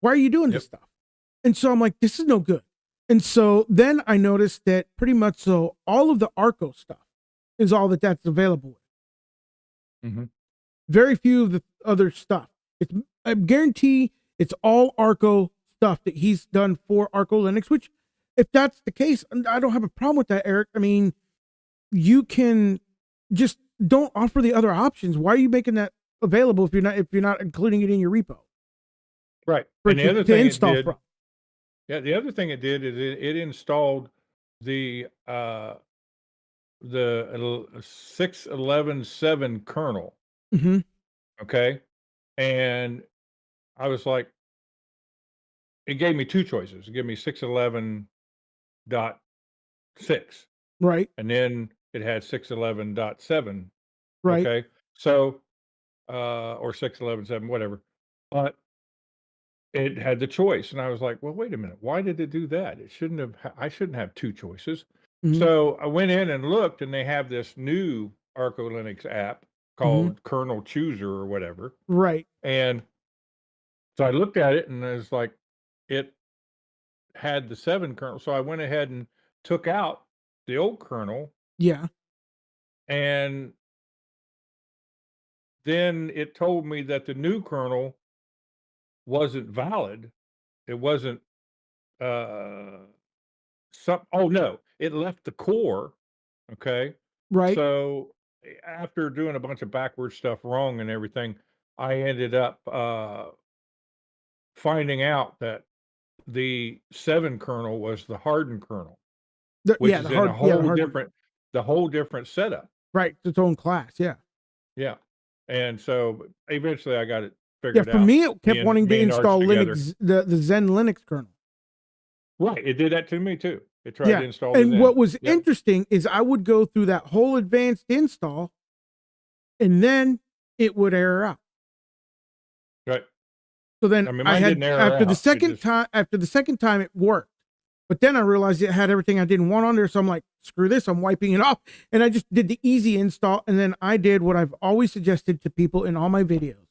Why are you doing this stuff? And so I'm like, this is no good. And so then I noticed that pretty much so all of the Arco stuff is all that's available with. Mm-hmm. Very few of the other stuff. I guarantee it's all Arco stuff that he's done for Arco Linux, which if that's the case, I don't have a problem with that, Eric. I mean, you can just don't offer the other options. Why are you making that available if you're not including it in your repo? Right. And the other thing it did, the other thing it did is it installed the 6.11.7 kernel. Mm-hmm. Okay. And I was like, it gave me two choices. It gave me 6.11.6. Right. And then it had 6.11.7. Right. Okay. So, or 6.11.7, whatever. But it had the choice. And I was like, well, wait a minute. Why did it do that? It shouldn't have, I shouldn't have two choices. Mm-hmm. So I went in and looked, and they have this new Arco Linux app called Kernel Chooser or whatever. Right. And so I looked at it, and I was like, it had the 7 kernel. So I went ahead and took out the old kernel. Yeah. And then it told me that the new kernel wasn't valid. It wasn't oh no, it left the core. Okay. Right. So after doing a bunch of backward stuff wrong and everything, I ended up finding out that the 7 kernel was the hardened kernel, which is in a whole different setup. Right. It's its own class. Yeah. Yeah. And so eventually I got it figured out. For me, it kept wanting to install Linux, the Zen Linux kernel. Right. It did that to me too. It tried to install And what was interesting is I would go through that whole advanced install and then it would error out. Right. So then I had, after the second time it worked, but then I realized it had everything I didn't want on there. So I'm like, screw this, I'm wiping it off. And I just did the easy install. And then I did what I've always suggested to people in all my videos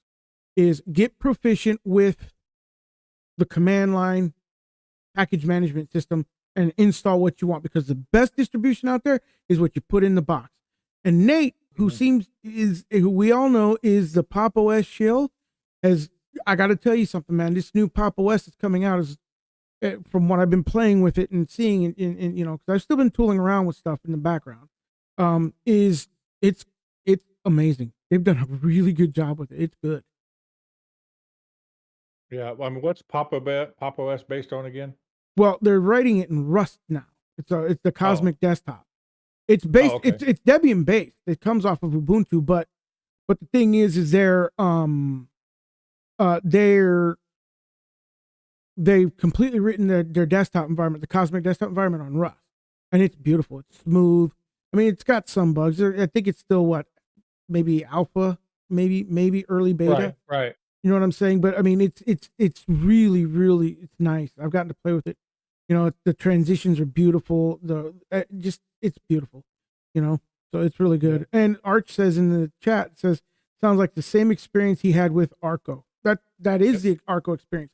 is get proficient with the command line package management system and install what you want, because the best distribution out there is what you put in the box. And Nate, who who we all know is the Pop! OS shill, I got to tell you something, man. This new Pop! OS that's coming out is, from what I've been playing with it and seeing in you know, because I've still been tooling around with stuff in the background, it's amazing. They've done a really good job with it. It's good. Yeah, I mean, what's Pop! OS based on again? Well, they're writing it in Rust now. It's the Cosmic Desktop. It's based. It's Debian based. It comes off of Ubuntu, but the thing is they've completely written their desktop environment, the Cosmic Desktop environment, on Rust, and it's beautiful. It's smooth. I mean, it's got some bugs. I think it's still maybe alpha, maybe early beta. Right. You know what I'm saying? But I mean, it's really, really, it's nice. I've gotten to play with it. You know, the transitions are beautiful. It's beautiful. You know, so it's really good. Yeah. And Arch says in the chat, sounds like the same experience he had with Arco. That is the Arco experience.